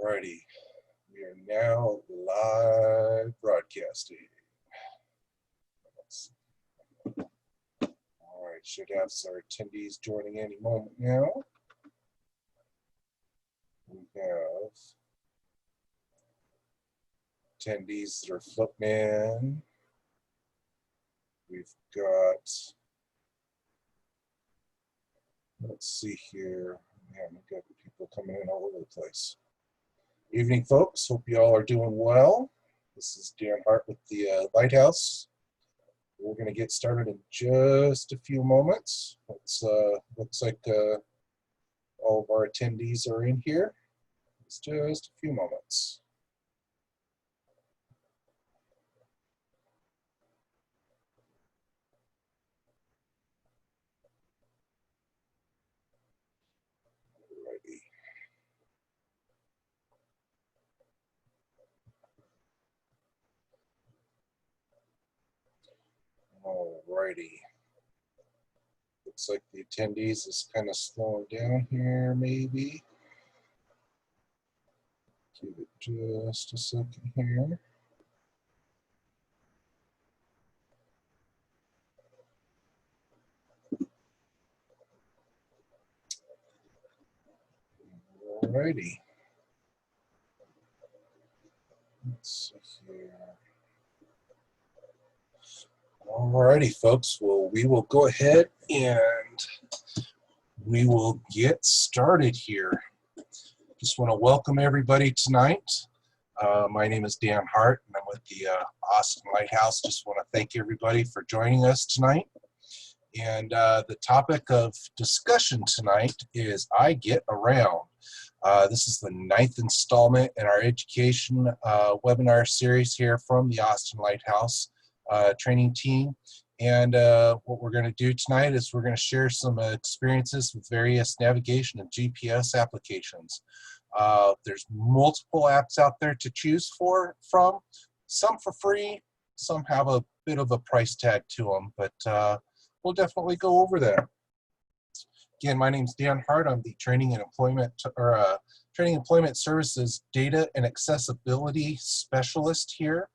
Alrighty, we are now live broadcasting. Alright, should have some attendees joining any moment now. We have attendees that are flipping in. We've got, let's see here, man, we've got people coming in all over the place. Evening, folks. Hope you all are doing well. This is Dan Hart with the Lighthouse. We're going to get started in just a few moments. It's looks like all of our attendees are in here. It's just a few moments. Alrighty. Looks like the attendees is kind of slowing down here, maybe. Give it just a second here. Alrighty. Let's see here. Alrighty, folks. Well, we will go ahead and we will get started here. Just want to welcome everybody tonight. My name is Dan Hart, and I'm with the Austin Lighthouse. Just want to thank everybody for joining us tonight. And the topic of discussion tonight is I Get Around. This is the 9th installment in our education webinar series here from the Austin Lighthouse training team. And what we're going to do tonight is we're going to share some experiences with various navigation and GPS applications. There's multiple apps out there to choose from, some for free, some have a bit of a price tag to them, but we'll definitely go over that. Again, my name is Dan Hart. I'm the Training and Employment Services Data and Accessibility Specialist here.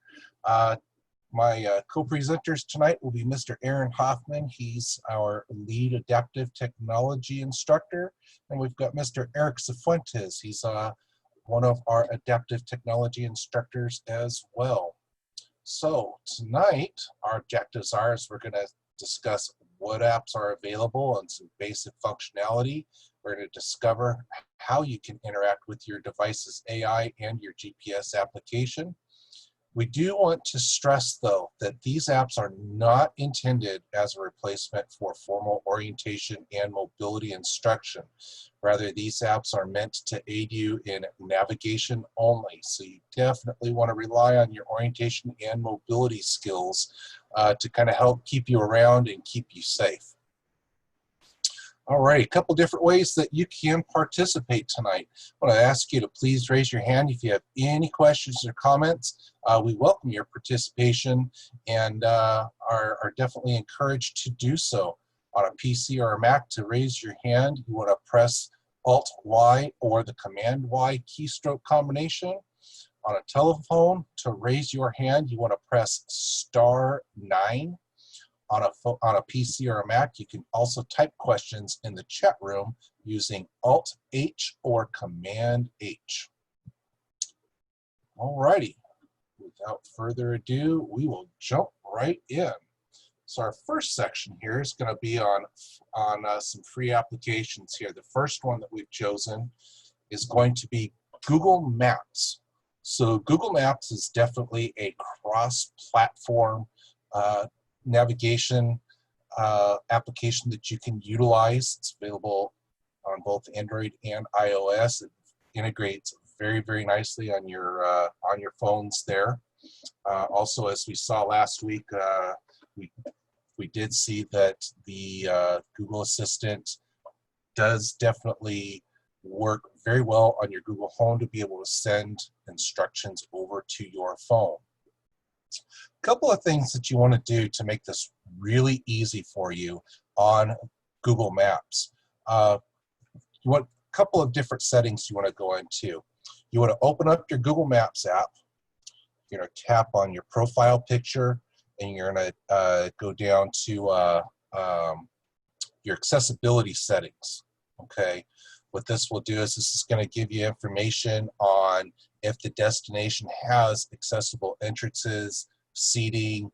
My co-presenters tonight will be Mr. Aaron Hoffman. He's our lead adaptive technology instructor. And we've got Mr. Eric Cifuentes. He's one of our adaptive technology instructors as well. So tonight, our objectives are we're going to discuss what apps are available and some basic functionality. We're going to discover how you can interact with your device's AI and your GPS application. We do want to stress, though, that these apps are not intended as a replacement for formal orientation and mobility instruction. Rather, these apps are meant to aid you in navigation only. So you definitely want to rely on your orientation and mobility skills to kind of help keep you around and keep you safe. All right, a couple different ways that you can participate tonight. I want to ask you to please raise your hand if you have any questions or comments. We welcome your participation and are definitely encouraged to do so. On a PC or a Mac, to raise your hand, you want to press Alt-Y or the Command-Y keystroke combination. On a telephone, to raise your hand, you want to press *9. On a PC or a Mac, you can also type questions in the chat room using Alt-H or Command-H. Alrighty, without further ado, we will jump right in. So our first section here is going to be on some free applications here. The first one that we've chosen is going to be Google Maps. So Google Maps is definitely a cross-platform navigation application that you can utilize. It's available on both Android and iOS. It integrates very, very nicely on your phones there. Also, as we saw last week, we did see that the Google Assistant does definitely work very well on your Google Home to be able to send instructions over to your phone. A couple of things that you want to do to make this really easy for you on Google Maps. You want a couple of different settings you want to go into. You want to open up your Google Maps app. You're going to tap on your profile picture, and you're going to go down to your accessibility settings. Okay, what this will do is this is going to give you information on if the destination has accessible entrances, seating,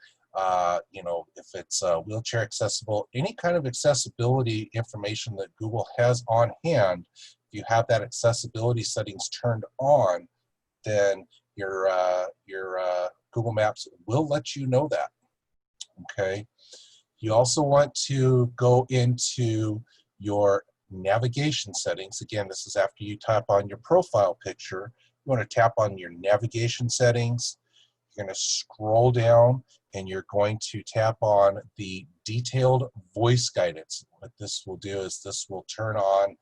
you know, if it's wheelchair accessible, any kind of accessibility information that Google has on hand. If you have that accessibility settings turned on, then your Google Maps will let you know that. Okay. You also want to go into your navigation settings. Again, this is after you tap on your profile picture. You want to tap on your navigation settings. You're going to scroll down and you're going to tap on the detailed voice guidance. What this will do is this will turn on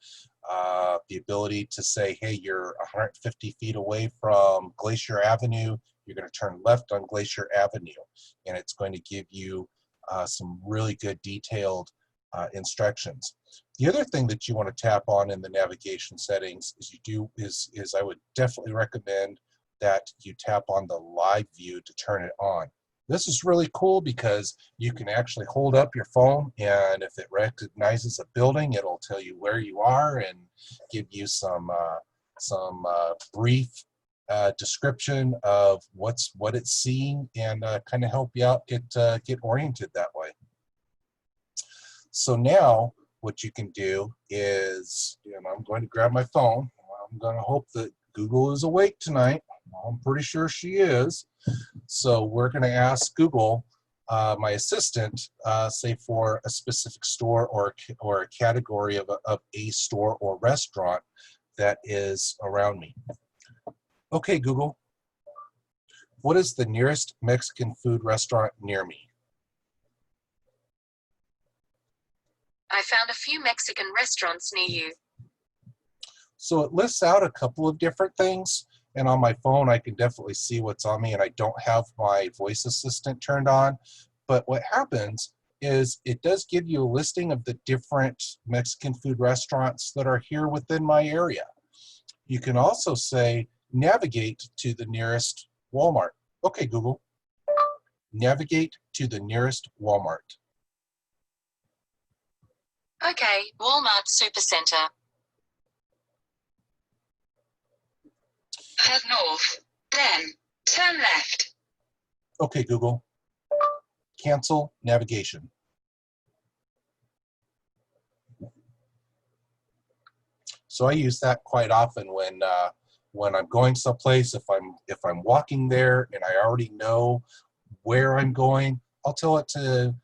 the ability to say, hey, you're 150 feet away from Glacier Avenue. You're going to turn left on Glacier Avenue. And it's going to give you some really good detailed instructions. The other thing that you want to tap on in the navigation settings is I would definitely recommend that you tap on the live view to turn it on. This is really cool because you can actually hold up your phone, and if it recognizes a building, it'll tell you where you are and give you some brief description of what it's seeing, and kind of help you out get oriented that way. So now what you can do is, you know, I'm going to grab my phone. I'm going to hope that Google is awake tonight. I'm pretty sure she is. So we're going to ask Google, my assistant, say for a specific store or a category of a store or restaurant that is around me. Okay, Google, what is the nearest Mexican food restaurant near me? I found a few Mexican restaurants near you. So it lists out a couple of different things, and on my phone I can definitely see what's on me, and I don't have my voice assistant turned on. But what happens is it does give you a listing of the different Mexican food restaurants that are here within my area. You can also say, navigate to the nearest Walmart. Okay, Google, navigate to the nearest Walmart. Okay, Walmart Supercenter. Head north, then turn left. Okay, Google, cancel navigation. So I use that quite often when I'm going someplace. If I'm walking there and I already know where I'm going, I'll tell it to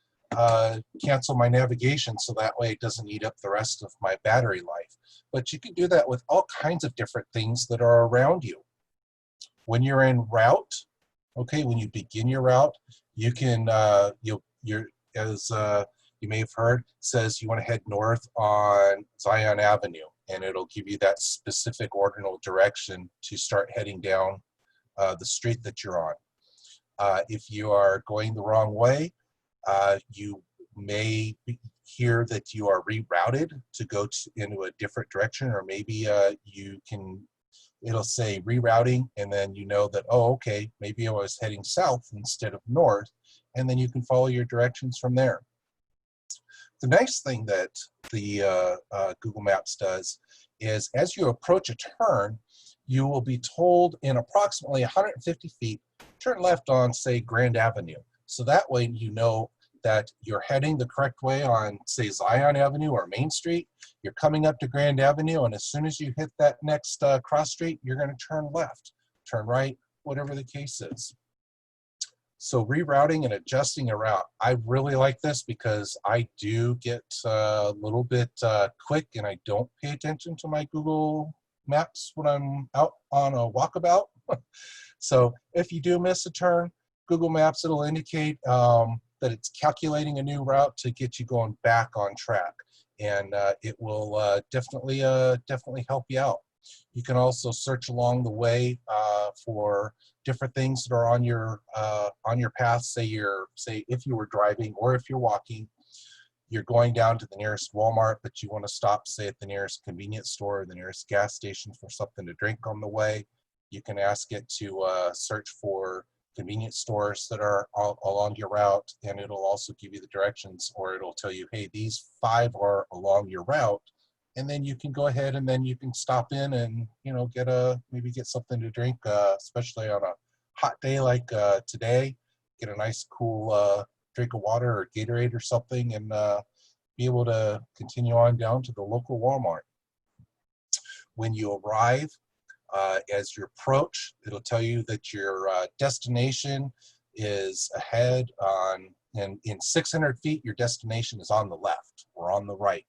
cancel my navigation, so that way it doesn't eat up the rest of my battery life. But you can do that with all kinds of different things that are around you. When you're en route, okay, when you begin your route, you can you may have heard, says you want to head north on Zion Avenue, and it'll give you that specific ordinal direction to start heading down the street that you're on. If you are going the wrong way, you may hear that you are rerouted to go into a different direction, or maybe it'll say rerouting, and then you know that, oh, okay, maybe I was heading south instead of north, and then you can follow your directions from there. The nice thing that the Google Maps does is as you approach a turn, you will be told in approximately 150 feet, turn left on, say, Grand Avenue. So that way you know that you're heading the correct way on, say, Zion Avenue or Main Street. You're coming up to Grand Avenue, and as soon as you hit that next cross street, you're going to turn left, turn right, whatever the case is. So rerouting and adjusting a route, I really like this because I do get a little bit quick, and I don't pay attention to my Google Maps when I'm out on a walkabout. So if you do miss a turn, Google Maps, it'll indicate that it's calculating a new route to get you going back on track, and it will definitely help you out. You can also search along the way for different things that are on your path. Say if you were driving or if you're walking, you're going down to the nearest Walmart, but you want to stop, say, at the nearest convenience store or the nearest gas station for something to drink on the way. You can ask it to search for convenience stores that are all along your route, and it'll also give you the directions, or it'll tell you, hey, these 5 are along your route, and then you can go ahead and then you can stop in and, you know, maybe get something to drink, especially on a hot day like today. Get a nice cool drink of water or Gatorade or something, and be able to continue on down to the local Walmart. When you arrive, as you approach, it'll tell you that your destination is ahead and in 600 feet, your destination is on the left or on the right.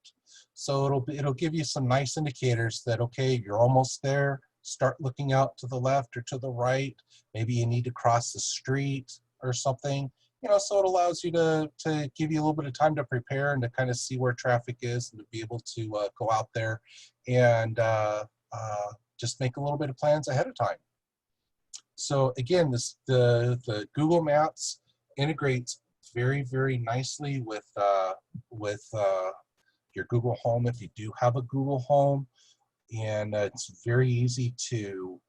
So it'll give you some nice indicators that, okay, you're almost there. Start looking out to the left or to the right. Maybe you need to cross the street or something. You know, so it allows you to give you a little bit of time to prepare and to kind of see where traffic is and to be able to go out there and just make a little bit of plans ahead of time. So again, the Google Maps integrates very, very nicely with your Google Home if you do have a Google Home, and it's very easy to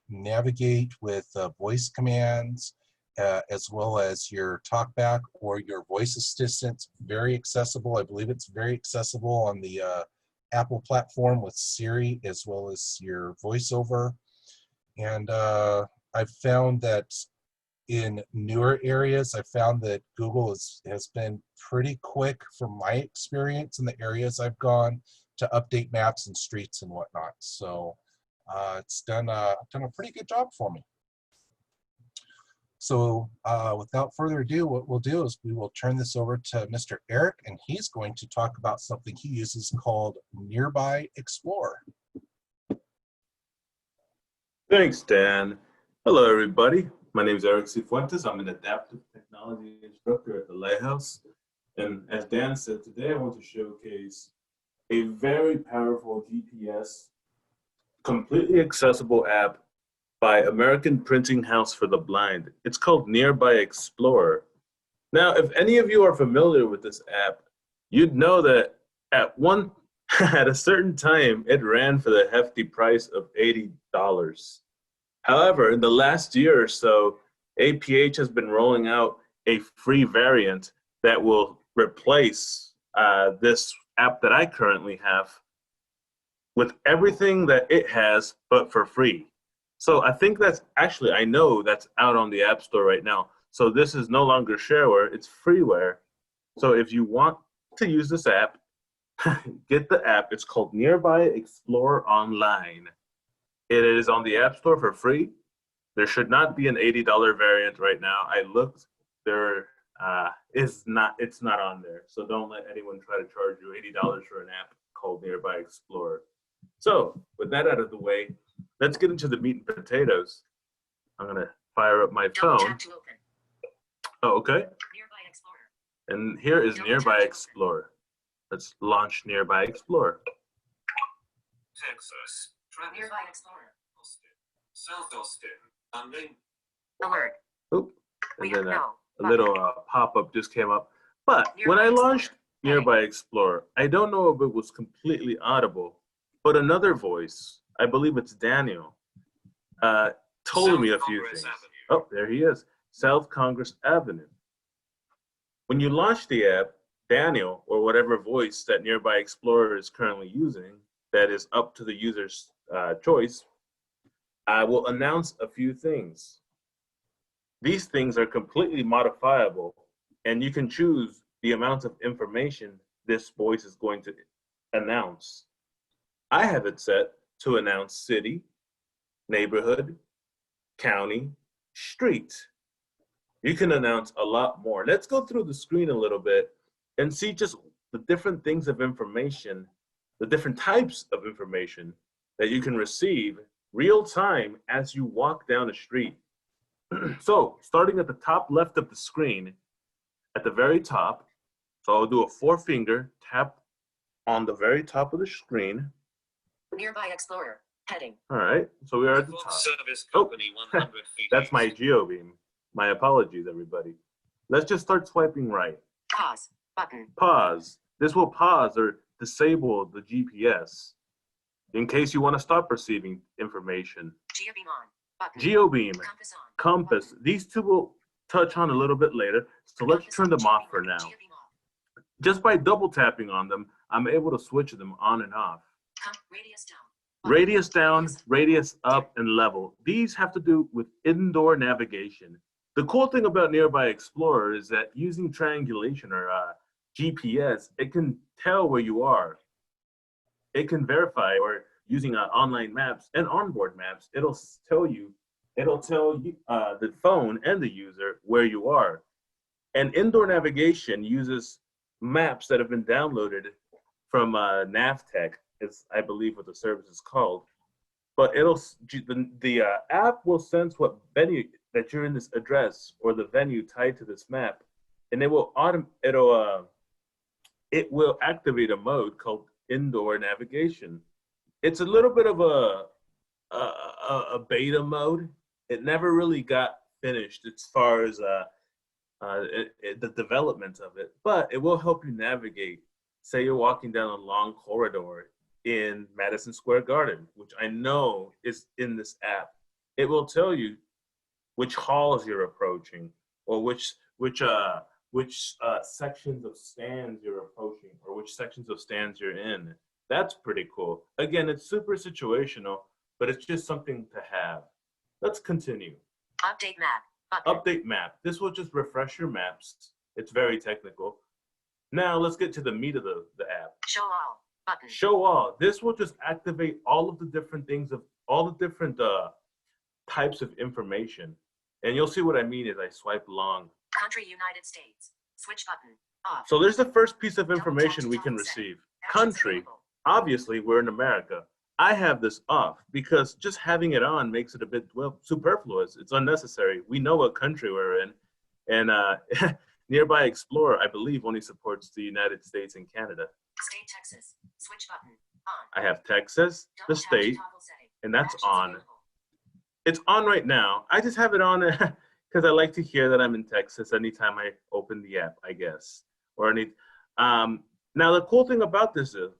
navigate with voice commands as well as your TalkBack or your voice assistant. Very accessible. I believe it's very accessible on the Apple platform with Siri as well as your voiceover. And I've found that in newer areas, I found that Google has been pretty quick from my experience in the areas I've gone to update maps and streets and whatnot. So it's done a pretty good job for me. So without further ado, what we'll do is we will turn this over to Mr. Eric, and he's going to talk about something he uses called Nearby Explorer. Thanks, Dan. Hello, everybody. My name is Eric Cifuentes. I'm an adaptive technology instructor at the Lighthouse. And as Dan said, today I want to showcase a very powerful GPS, completely accessible app by American Printing House for the Blind. It's called Nearby Explorer. Now, if any of you are familiar with this app, you'd know that at a certain time, it ran for the hefty price of $80. However, in the last year or so, APH has been rolling out a free variant that will replace this app that I currently have with everything that it has, but for free. So I think I know that's out on the App Store right now. So this is no longer shareware, it's freeware. So if you want to use this app, get the app. It's called Nearby Explorer Online. It is on the App Store for free. There should not be an $80 variant right now. I looked, it's not on there. So don't let anyone try to charge you $80 for an app called Nearby Explorer. So with that out of the way, let's get into the meat and potatoes. I'm gonna fire up my phone. Oh, okay. Nearby Explorer. And here is Nearby Explorer. Let's launch Nearby Explorer. Texas. Nearby Explorer. South Austin. Unnamed. The word. Oop. We And have then no. a little pop-up just came up. But when I launched Nearby Explorer, I don't know if it was completely audible, but another voice, I believe it's Daniel, told me a few things. Oh, there he is. South Congress Avenue. When you launch the app, Daniel, or whatever voice that Nearby Explorer is currently using, that is up to the user's choice, I will announce a few things. These things are completely modifiable, and you can choose the amount of information this voice is going to announce. I have it set to announce city, neighborhood, county, street. You can announce a lot more. Let's go through the screen a little bit and see just the different things of information, the different types of information that you can receive real time as you walk down the street. So starting at the top left of the screen, at the very top, so I'll do a 4-finger tap on the very top of the screen. Nearby Explorer. Heading. All right, so we are at the top. Service company 100 feet. That's my GeoBeam. My apologies, everybody. Let's just start swiping right. Pause. Button. Pause. This will pause or disable the GPS in case you want to stop receiving information. Geobeam on. Button. GeoBeam, Compass on. compass. Button. These two will touch on a little bit later. So let's Compass turn on. them off Geobeam for on. now. Geobeam off. Just by double tapping on them, I'm able to switch them on and off. Radius down. Button. Radius down, radius up, and level. These have to do with indoor navigation. The cool thing about Nearby Explorer is that using triangulation or GPS, it can tell where you are. It can verify, or using online maps and onboard maps, it'll tell you the phone and the user where you are. And indoor navigation uses maps that have been downloaded from Navtech, is I believe what the service is called. But the app will sense what venue that you're in, this address or the venue tied to this map, and it will activate a mode called indoor navigation. It's a little bit of a beta mode. It never really got finished as far as the development of it, but it will help you navigate. Say you're walking down a long corridor in Madison Square Garden, which I know is in this app. It will tell you which halls you're approaching, or which sections of stands you're approaching, or which sections of stands you're in. That's pretty cool. Again, it's super situational, but it's just something to have. Let's continue. Update map. Button. Update map. This will just refresh your maps. It's very technical. Now let's get to the meat of the app. Show all. Button. Show all. This will just activate all of the different things of all the different types of information. And you'll see what I mean as I swipe along. Country United States. Switch button. Off. So there's the first piece of information we can receive. Country. Obviously, we're in America. I have this off because just having it on makes it a bit, well, superfluous. It's unnecessary. We know what country we're in. And Nearby Explorer, I believe, only supports the United States and Canada. State Texas. Switch button. On. I have Texas, the Double tap to state, toggle setting. and that's Actions on. available. It's on right now. I just have it on because I like to hear that I'm in Texas anytime I open the app, I guess. Or any. Now, the cool thing about this is,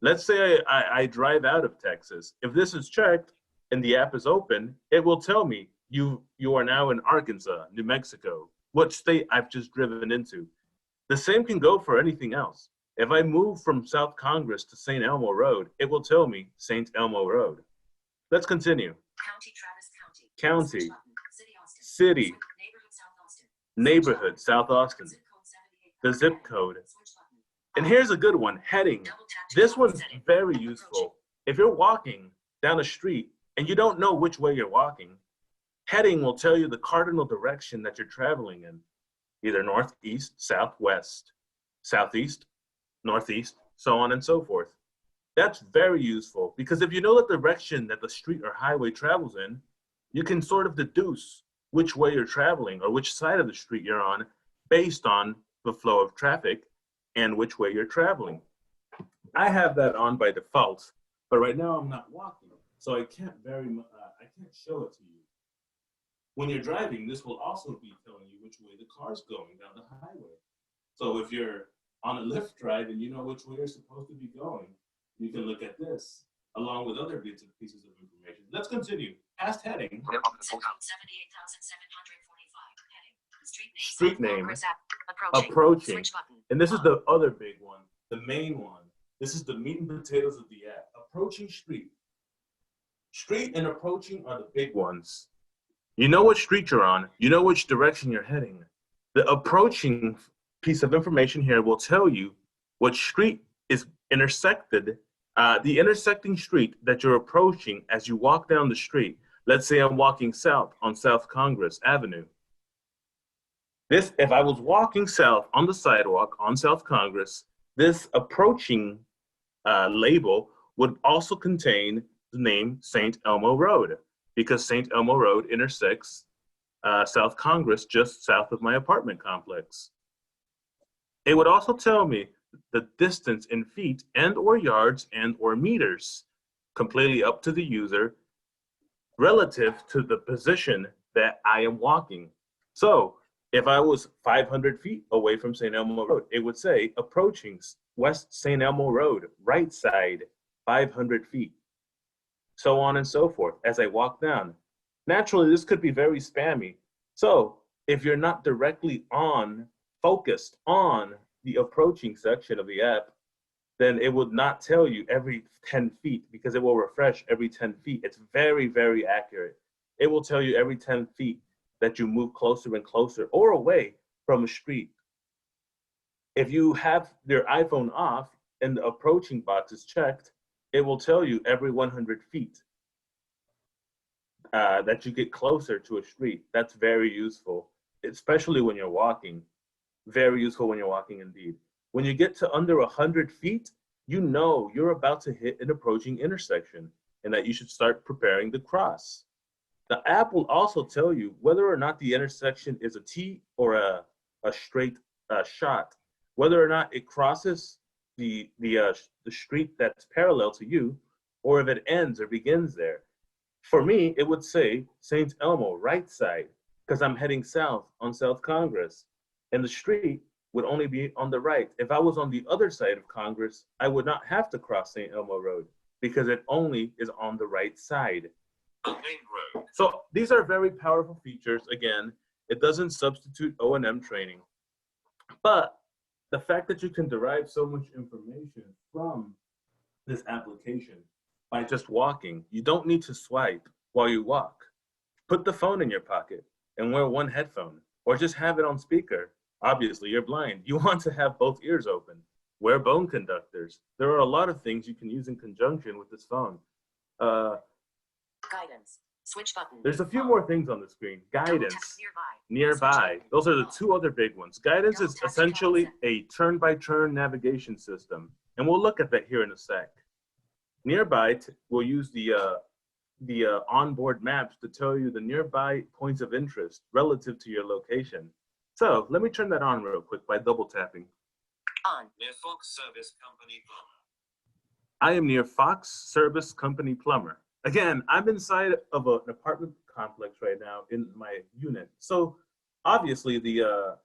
let's say I drive out of Texas. If this is checked and the app is open, it will tell me you are now in Arkansas, New Mexico, what state I've just driven into. The same can go for anything else. If I move from South Congress to St. Elmo Road, it will tell me St. Elmo Road. Let's continue. County Travis County. County. Switch button. City Austin. City. Switch neighborhood South Austin. Neighborhood, South Austin. Zip code 78. The zip code. Switch button. And here's a good one, heading. Double tap to This toggle one's setting. very useful. If you're walking down a street and you don't know which way you're walking, heading will tell you the cardinal direction that you're traveling in, either northeast, southwest, southeast, northeast, so on and so forth. That's very useful because if you know the direction that the street or highway travels in, you can sort of deduce which way you're traveling or which side of the street you're on based on the flow of traffic and which way you're traveling. I have that on by default, but right now I'm not walking, so I can't I can't show it to you. When you're driving, this will also be telling you which way the car's going down the highway. So if you're on a Lyft drive and you know which way you're supposed to be going, you can look at this along with other bits and pieces of information. Let's continue. Past heading. Zip code 78,745. Heading. Street South name. Congress app. Approaching. Approaching. Switch button. And this is On. the other big one, the main one. This is the meat and potatoes of the app. Approaching street. Street and approaching are the big ones. You know what street you're on. You know which direction you're heading. The approaching piece of information here will tell you what street is intersected, the intersecting street that you're approaching as you walk down the street. Let's say I'm walking south on South Congress Avenue. If I was walking south on the sidewalk on South Congress, this approaching label would also contain the name St. Elmo Road, because St. Elmo Road intersects South Congress just south of my apartment complex. It would also tell me the distance in feet and or yards and or meters, completely up to the user, relative to the position that I am walking. So if I was 500 feet away from St. Elmo Road, it would say approaching West St. Elmo Road, right side, 500 feet. so on and so forth as I walk down. Naturally, this could be very spammy. So if you're not directly focused on the approaching section of the app, then it would not tell you every 10 feet because it will refresh every 10 feet. It's very, very accurate. It will tell you every 10 feet that you move closer and closer or away from a street. If you have your iPhone off and the approaching box is checked, it will tell you every 100 feet that you get closer to a street. That's very useful, especially when you're walking. Very useful when you're walking indeed. When you get to under 100 feet, you know you're about to hit an approaching intersection and that you should start preparing to cross. The app will also tell you whether or not the intersection is a T or a straight shot, whether or not it crosses the street that's parallel to you, or if it ends or begins there. For me, it would say St. Elmo, right side, because I'm heading south on South Congress, and the street would only be on the right. If I was on the other side of Congress, I would not have to cross St. Elmo Road because it only is on the right side. A main road. So these are very powerful features. Again, it doesn't substitute O&M training, but the fact that you can derive so much information from this application by just walking, you don't need to swipe while you walk. Put the phone in your pocket and wear one headphone, or just have it on speaker. Obviously, you're blind. You want to have both ears open. Wear bone conductors. There are a lot of things you can use in conjunction with this phone. Guidance. Switch button. There's a few more things on the screen. Double Guidance. tap Nearby. Those are the two other big ones. Guidance is essentially a turn-by-turn navigation system, and we'll look at that here in a sec. Nearby will use the onboard maps to tell you the nearby points of interest relative to your location. So let me turn that on real quick by double tapping. On. Near Fox Service Company Plumber. I am near Fox Service Company Plumber. Again, I'm inside of an apartment complex right now in my unit. So obviously the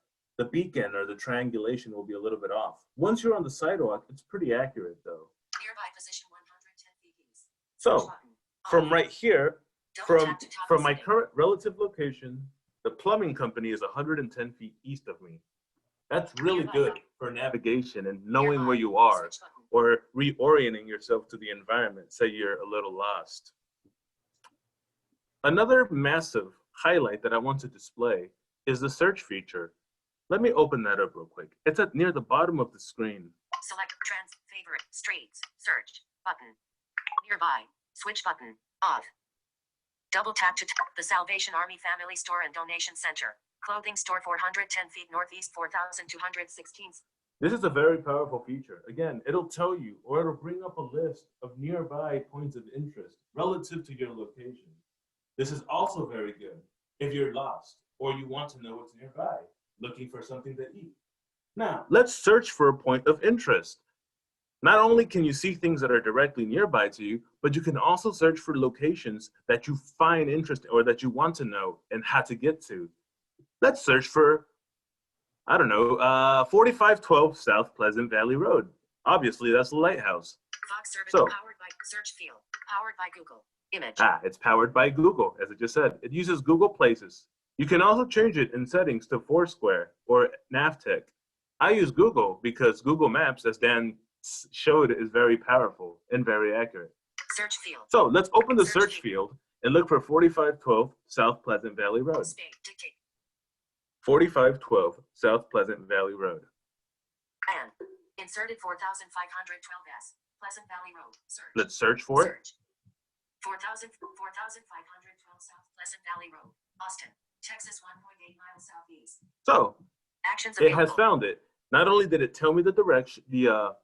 beacon or the triangulation will be a little bit off. Once you're on the sidewalk, it's pretty accurate though. Nearby position 110 feet east. So Switch button. from On. right here, Double tap to toggle from my setting. current relative location, the plumbing company is 110 feet east of me. That's really Nearby. good for navigation and knowing Nearby. where you are, Switch button. or reorienting yourself to the environment, say you're a little lost. Another massive highlight that I want to display is the search feature. Let me open that up real quick. It's at near the bottom of the screen. Select trans favorite streets. Search button. Nearby. Switch button. Off. Double tap to the Salvation Army Family Store and Donation Center. Clothing store 410 feet northeast 4216. This is a very powerful feature. Again, it'll tell you, or it'll bring up a list of nearby points of interest relative to your location. This is also very good if you're lost or you want to know what's nearby, looking for something to eat. Now, let's search for a point of interest. Not only can you see things that are directly nearby to you, but you can also search for locations that you find interesting or that you want to know and how to get to. Let's search for, I don't know, 4512 South Pleasant Valley Road. Obviously, that's the lighthouse. Fox service So- powered by search field. Powered by Google. Image. It's powered by Google, as I just said. It uses Google Places. You can also change it in settings to Foursquare or Navtech. I use Google because Google Maps, as Dan showed, is very powerful and very accurate. Search field. So let's open the search field and look for 4512 South Pleasant Valley Road. Space. Dictate. 4512 South Pleasant Valley Road. And inserted 4512S. Pleasant Valley Road. Search. Let's search for it. Search. 4512 South Pleasant Valley Road. Austin, Texas 1.8 miles southeast. So Actions it available. has found it. Not only did it tell me the direction, the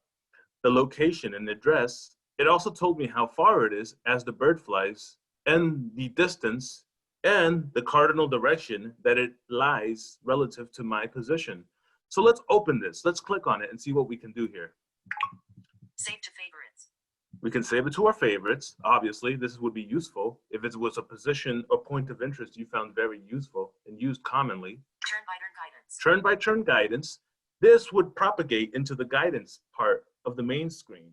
location and address, it also told me how far it is as the bird flies and the distance and the cardinal direction that it lies relative to my position. So let's open this. Let's click on it and see what we can do here. Save to favorites. We can save it to our favorites. Obviously, this would be useful if it was a position or point of interest you found very useful and used commonly. Turn-by-turn guidance. Turn-by-turn guidance. This would propagate into the guidance part of the main screen.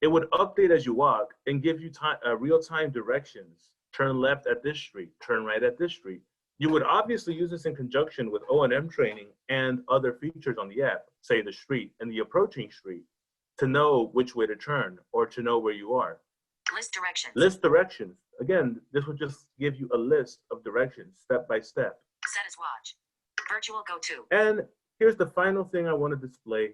it would update as you walk and give you real-time directions. Turn left at this street, turn right at this street. You would obviously use this in conjunction with O&M training and other features on the app, say the street and the approaching street, to know which way to turn or to know where you are. List directions. List directions. Again, this would just give you a list of directions step by step. Set as watch. Virtual go-to. And here's the final thing I want to display.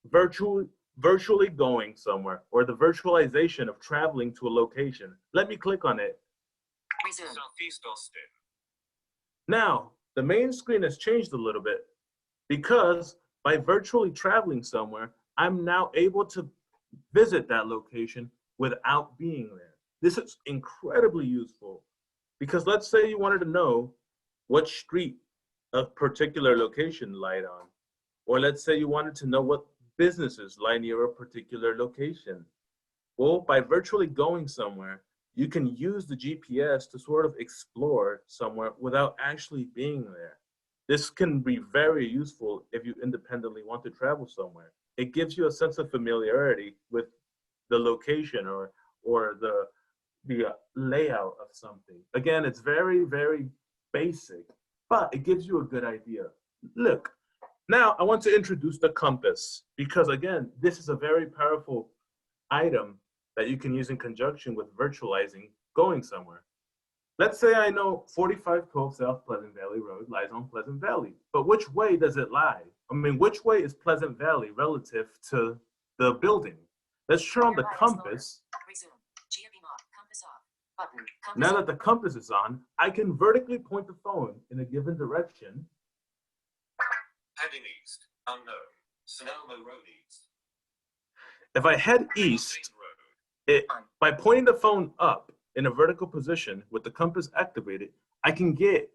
Virtually going somewhere, or the virtualization of traveling to a location. Let me click on it. Resume. Southeast Austin. Now, the main screen has changed a little bit because by virtually traveling somewhere, I'm now able to visit that location without being there. This is incredibly useful because let's say you wanted to know what street a particular location lied on, or let's say you wanted to know what businesses lie near a particular location. Well, by virtually going somewhere, you can use the GPS to sort of explore somewhere without actually being there. This can be very useful if you independently want to travel somewhere. It gives you a sense of familiarity with the location or the layout of something. Again, it's very, very basic, but it gives you a good idea. Look, now I want to introduce the compass because again, this is a very powerful item that you can use in conjunction with virtualizing going somewhere. Let's say I know 4512 South Pleasant Valley Road lies on Pleasant Valley, but which way does it lie? I mean, which way is Pleasant Valley relative to the building? Let's turn on the compass. Resume. GMP off. Compass off. Button. Compass Now off. that the compass is on, I can vertically point the phone in a given direction. Heading east. Unknown. Sonoma Road East. If I head east, Main Road. by pointing the phone up in a vertical position with the compass activated, I can get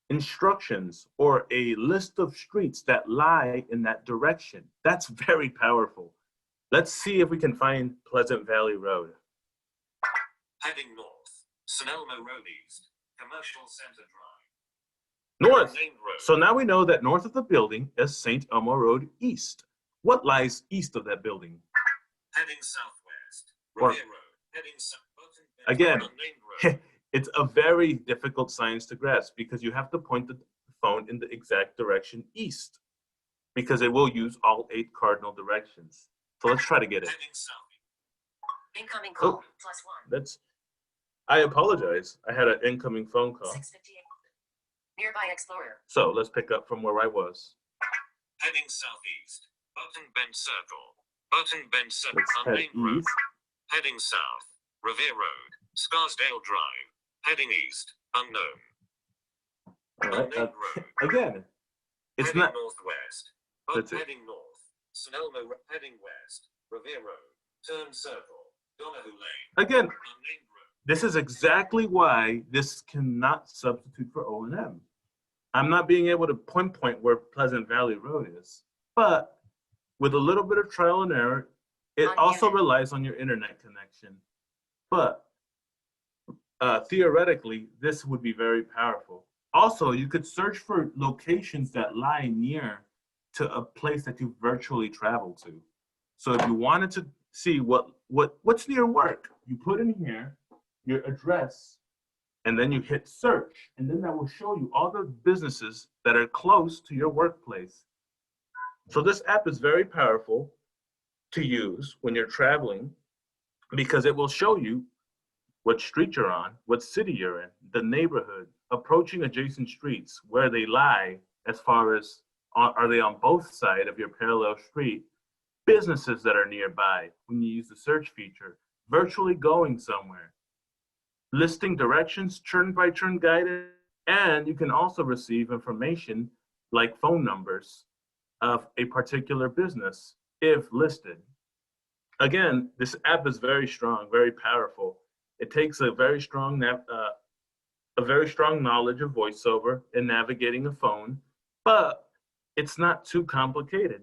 instructions or a list of streets that lie in that direction. That's very powerful. Let's see if we can find Pleasant Valley Road. Heading north. Sonoma Road East. Commercial Center Drive. North. Main Road. So now we know that north of the building is St. Elmo Road East. What lies east of that building? Heading southwest. Or- Revere Road. Heading south. Again, Main Road. it's a very difficult science to grasp because you have to point the phone in the exact direction east because it will use all 8 cardinal directions. So let's try to get it. Heading south. Incoming call. Oh. +1. I apologize. I had an incoming phone call. 658. Nearby Explorer. So let's pick up from where I was. Heading southeast. Button Bend Circle. Button Bend Circle Let's on head Main Road. east. Heading south. Revere Road. Scarsdale Drive. Heading east. Unknown. All On right. Main Road. Again, it's Heading not. northwest. That's it. Heading north. Sonoma heading west. Revere Road. Turn circle. Donahue Lane. Again, On Main Road. this is exactly why this cannot substitute for O&M. I'm not being able to pinpoint where Pleasant Valley Road is, but with a little bit of trial and error, it also relies on your internet connection. But theoretically, this would be very powerful. Also, you could search for locations that lie near to a place that you virtually travel to. So if you wanted to see what's near work, you put in here your address, and then you hit search, and then that will show you all the businesses that are close to your workplace. So this app is very powerful to use when you're traveling because it will show you what street you're on, what city you're in, the neighborhood, approaching adjacent streets, where they lie as far as are they on both sides of your parallel street, businesses that are nearby when you use the search feature, virtually going somewhere, listing directions, turn-by-turn guidance, and you can also receive information like phone numbers of a particular business if listed. Again, this app is very strong, very powerful. It takes a very strong knowledge of voiceover and navigating a phone, but it's not too complicated.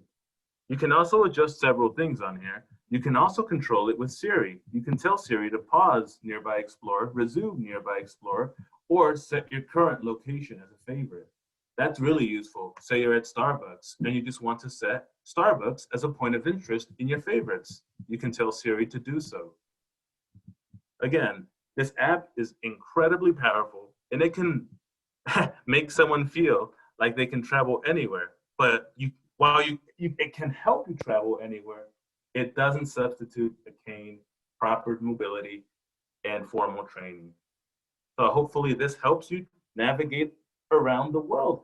You can also adjust several things on here. You can also control it with Siri. You can tell Siri to pause Nearby Explorer, resume Nearby Explorer, or set your current location as a favorite. That's really useful. Say you're at Starbucks and you just want to set Starbucks as a point of interest in your favorites. You can tell Siri to do so. Again, this app is incredibly powerful and it can make someone feel like they can travel anywhere. But while it can help you travel anywhere, it doesn't substitute a cane, proper mobility, and formal training. So hopefully this helps you navigate around the world,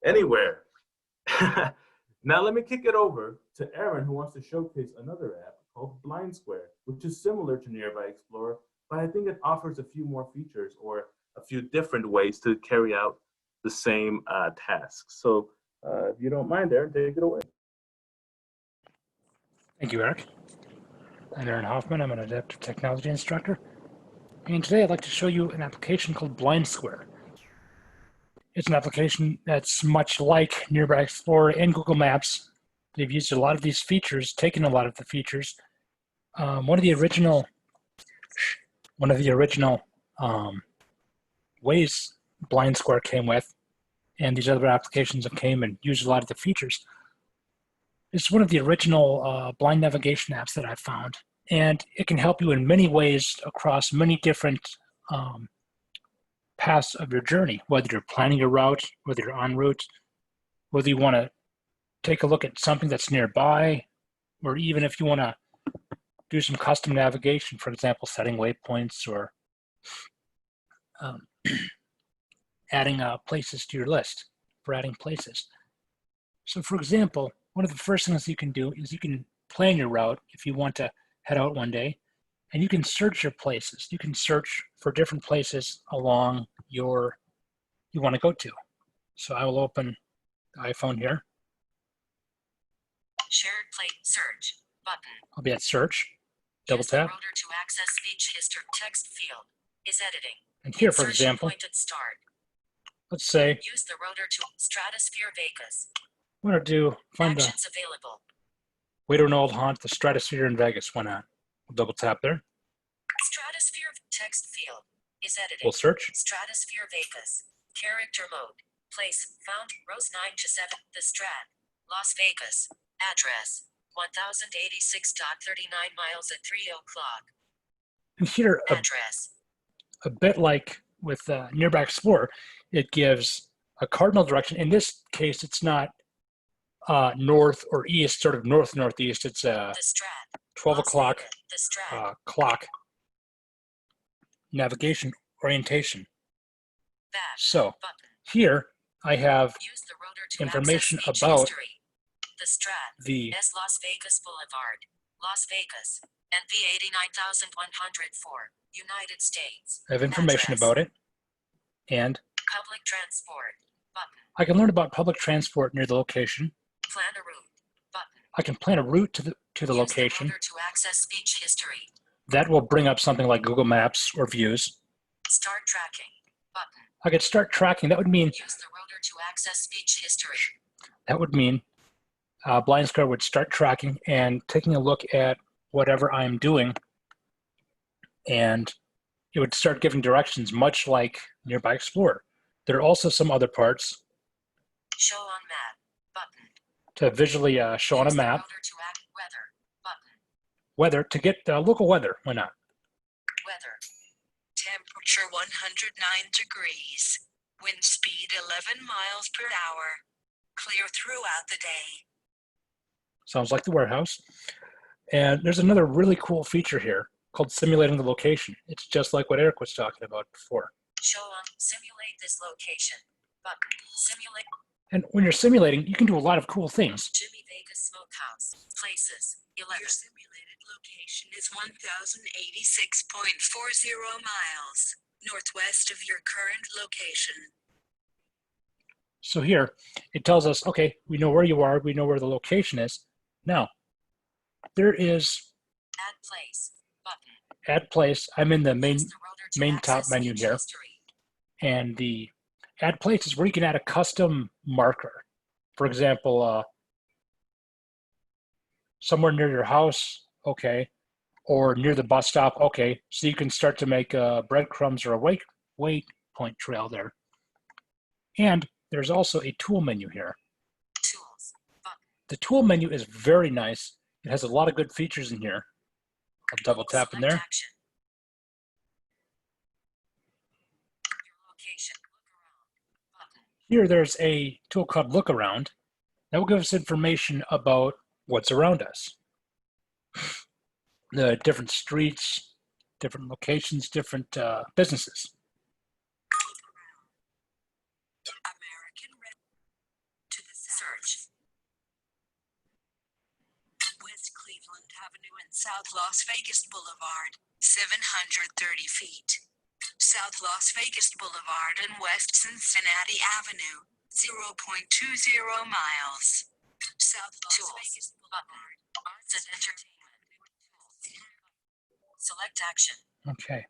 anywhere. Now let me kick it over to Aaron, who wants to showcase another app called Blind Square, which is similar to Nearby Explorer, but I think it offers a few more features or a few different ways to carry out the same tasks. So if you don't mind, Aaron, take it away. Thank you, Eric. I'm Aaron Hoffman. I'm an adaptive technology instructor. And today I'd like to show you an application called Blind Square. It's an application that's much like Nearby Explorer and Google Maps. They've used a lot of these features, taken a lot of the features. One of the original ways Blind Square came with, and these other applications have came and used a lot of the features. It's one of the original blind navigation apps that I've found, and it can help you in many ways across many different paths of your journey, whether you're planning a route, whether you're en route, whether you want to take a look at something that's nearby, or even if you want to do some custom navigation, for example, setting waypoints or adding places to your list for adding places. So for example, one of the first things you can do is you can plan your route if you want to head out one day, and you can search your places. You can search for different places along you want to go to. So I will open the iPhone here. Shared plate search button. I'll be at search, double Use the tap, rotor to access speech history. Text field is editing. and here, for Insertion example, point at start. let's say Use the rotor to Stratosphere Vegas. I want to find the Actions available. way to an old haunt, the Stratosphere in Vegas. Why not? We'll double tap there. Stratosphere text field is editing. We'll search. Stratosphere Vegas. Character mode. Place found rows 9 to 7. The Strat. Las Vegas. Address 1086.39 miles at 3 o'clock. And here, Address. a bit like with Nearby Explorer, it gives a cardinal direction. In this case, it's not north or east, sort of north-northeast. It's The Strat. 12 Las o'clock Vegas. The Strat. clock navigation orientation. Back. So Button. here I have Use the rotor to information access speech about history. The Strat. the S. Las Vegas Boulevard, Las Vegas, NV 89104, United States. I have information Address. about it, and Public transport button. I can learn about public transport near the location. Plan a route button. I can plan a route to the Use location. the rotor to access speech history. That will bring up something like Google Maps or views. Start tracking button. I could start tracking. That would mean Use the rotor to access speech history. Blind Square would start tracking and taking a look at whatever I'm doing, and it would start giving directions, much like Nearby Explorer. There are also some other parts Show on map button. to visually show on a Use the map. rotor to act weather button. Weather, to get local weather, why not? Weather. Temperature 109 degrees. Wind speed 11 miles per hour. Clear throughout the day. Sounds like the warehouse. And there's another really cool feature here called simulating the location. It's just like what Eric was talking about before. Show on simulate this location button. Simulate And when you're simulating, you can do a lot of cool things. Jimmy Vegas Smokehouse. Places 11. Your simulated location is 1086.40 miles northwest of your current location. So here, it tells us, okay, we know where you are, we know where the location is. Now, there is Add place button. Add Place. I'm in the main Use the rotor to main top access menu speech here. history. And the Add Place is where you can add a custom marker. For example, somewhere near your house, okay, or near the bus stop, okay. So you can start to make breadcrumbs or a waypoint trail there. And there's also a tool menu here. Tools. Button. The tool menu is very nice. It has a lot of good features in here. I'll double tap in Select there. action. Your location. Look around. Button. Here there's a tool called Look Around. That will give us information about what's around us. The different streets, different locations, different businesses. American Red. To the search. West Cleveland Avenue and South Las Vegas Boulevard, 730 feet. South Las Vegas Boulevard and West Cincinnati Avenue, 0.20 miles. South Las Tools. Vegas Boulevard, Arts and Entertainment. Select action. Okay.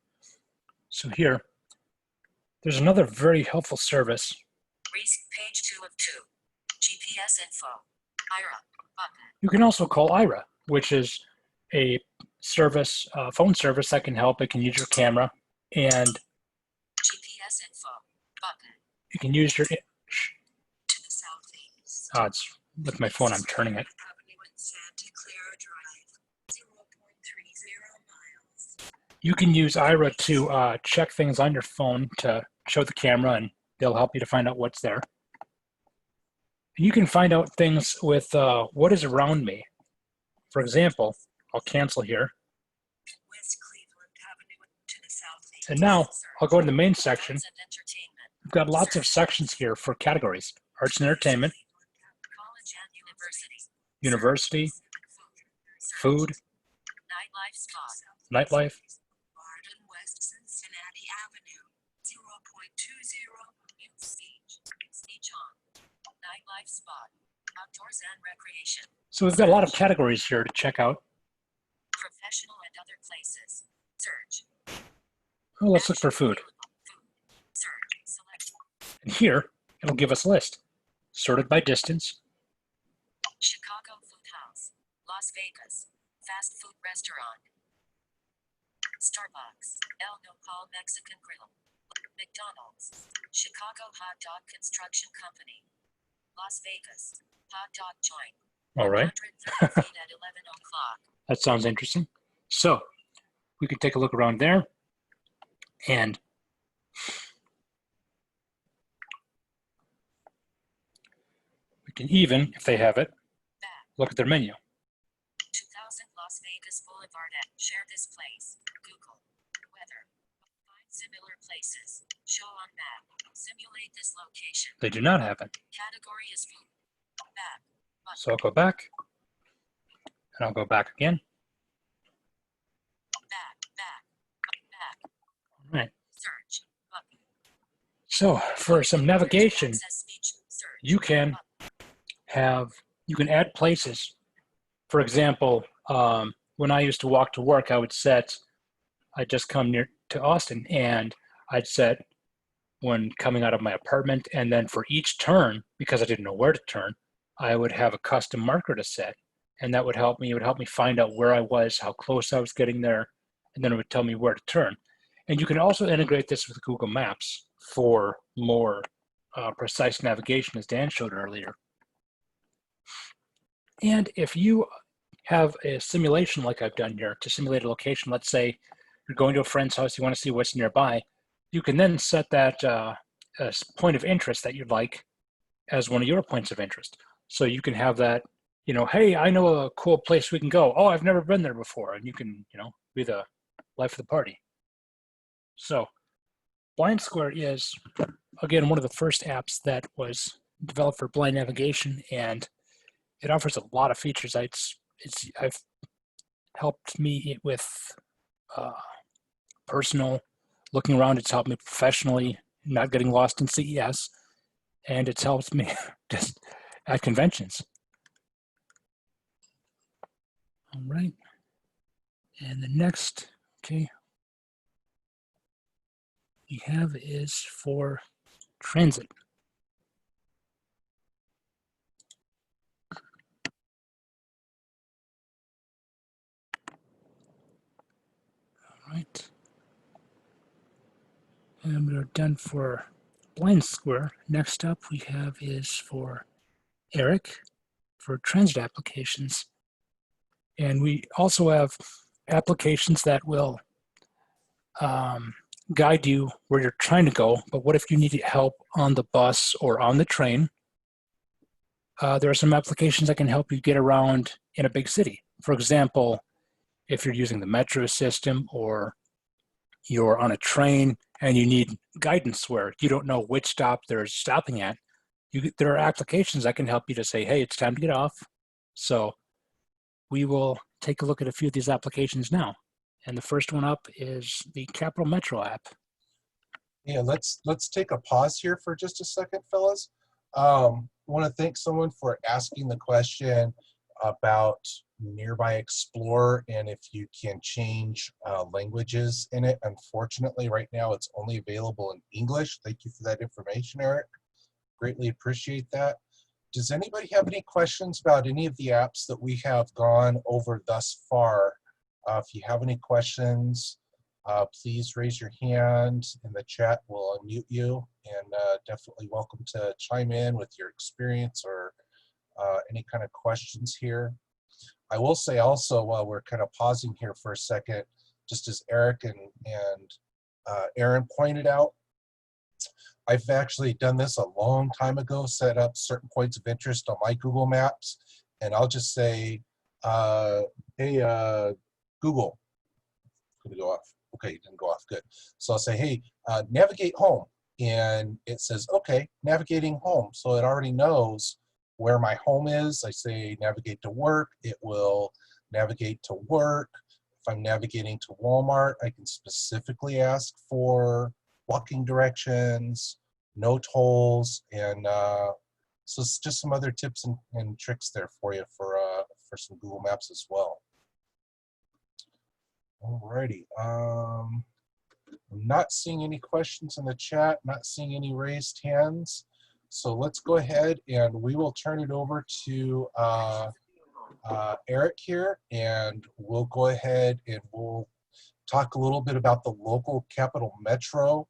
So here, there's another very helpful service. Page 2 of 2. GPS info. IRA. Button. You can also call IRA, which is a service, phone service that can help. It can use your camera, and GPS info. Button. you can use your. To the southeast. It's with my phone. I'm turning it. Avenue and Santa Clara Drive, 0.30 miles. You can use IRA to check things on your phone to show the camera, and they'll help you to find out what's there. You can find out things with what is around me. For example, I'll cancel here. West Cleveland Avenue to the southeast. And now I'll go to the main section. Arts and Entertainment. We've got lots of sections here for categories. Arts and entertainment, College and university. university, food, Nightlife spot. nightlife. Garden West Cincinnati Avenue, 0.20 speech on. Nightlife spot. Outdoors and recreation. So we've got a lot of categories here to check out. Professional and other places. Search. Oh, let's look for food. Search. Select. And here, it'll give us a list, sorted by distance. Chicago Food House. Las Vegas. Fast food restaurant. Starbucks. El Nopal Mexican Grill. McDonald's. Chicago Hot Dog Construction Company. Las Vegas. Hot dog joint. All right, 130 feet at 11 o'clock. that sounds interesting. So we can take a look around there, and we can even, if they have it, Back. look at their menu. 2000 Las Vegas Boulevard at share this place. Google. Weather. Find similar places. Show on map. Simulate this location. They do not have it. Category is food. Back. Button. So I'll go back, and I'll go back again. Back. All right. Search. Button. So for some navigation, Access speech. Search. you can add places. For example, when I used to walk to work, I'd just come near to Austin, and I'd set when coming out of my apartment, and then for each turn, because I didn't know where to turn, I would have a custom marker to set, and that would help me. It would help me find out where I was, how close I was getting there, and then it would tell me where to turn. And you can also integrate this with Google Maps for more precise navigation, as Dan showed earlier. And if you have a simulation like I've done here to simulate a location, let's say you're going to a friend's house, you want to see what's nearby, you can then set that point of interest that you'd like as one of your points of interest. So you can have that, hey, I know a cool place we can go. Oh, I've never been there before. And you can, be the life of the party. So Blind Square is, again, one of the first apps that was developed for blind navigation, and it offers a lot of features. I've helped me with personal looking around. It's helped me professionally, not getting lost in CES, and it's helped me just at conventions. All right. And the next, we have is for transit. All right. And we're done for blind square. Next up we have is for Eric for transit applications. And we also have applications that will guide you where you're trying to go. But what if you need help on the bus or on the train? There are some applications that can help you get around in a big city. For example, if you're using the metro system or you're on a train and you need guidance where you don't know which stop they're stopping at, there are applications that can help you to say, hey, it's time to get off. So we will take a look at a few of these applications now. And the first one up is the Capital Metro app. Yeah, let's take a pause here for just a second, fellas. I want to thank someone for asking the question about Nearby Explorer and if you can change languages in it. Unfortunately, right now it's only available in English. Thank you for that information, Eric. Greatly appreciate that. Does anybody have any questions about any of the apps that we have gone over thus far? If you have any questions, please raise your hand in the chat. We'll unmute you, and definitely welcome to chime in with your experience or any kind of questions here. I will say also, while we're kind of pausing here for a second, just as Eric and Aaron pointed out, I've actually done this a long time ago, set up certain points of interest on my Google Maps, and I'll just say, hey, Google, could it go off? Okay, it didn't go off, good. So I'll say, hey, navigate home. And it says, okay, navigating home. So it already knows where my home is. I say navigate to work, it will navigate to work. If I'm navigating to Walmart, I can specifically ask for walking directions, no tolls, and so it's just some other tips and tricks there for you for some Google Maps as well. Alrighty, I'm not seeing any questions in the chat, not seeing any raised hands. So let's go ahead and we will turn it over to Eric here, and we'll go ahead and we'll talk a little bit about the local Capital Metro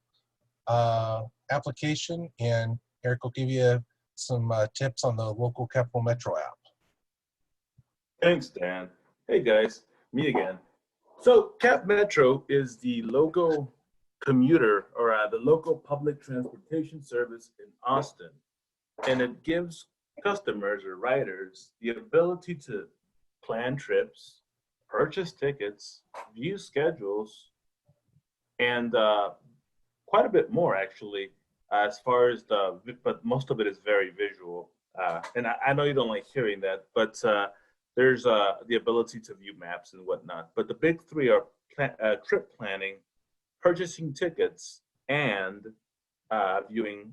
application, and Eric will give you some tips on the local Capital Metro app. Thanks, Dan. Hey guys, me again. So Cap Metro is the local commuter or the local public transportation service in Austin, and it gives customers or riders the ability to plan trips, purchase tickets, view schedules, and quite a bit more actually, as far as but most of it is very visual. And I know you don't like hearing that, but there's the ability to view maps and whatnot. But the big three are trip planning, purchasing tickets, and viewing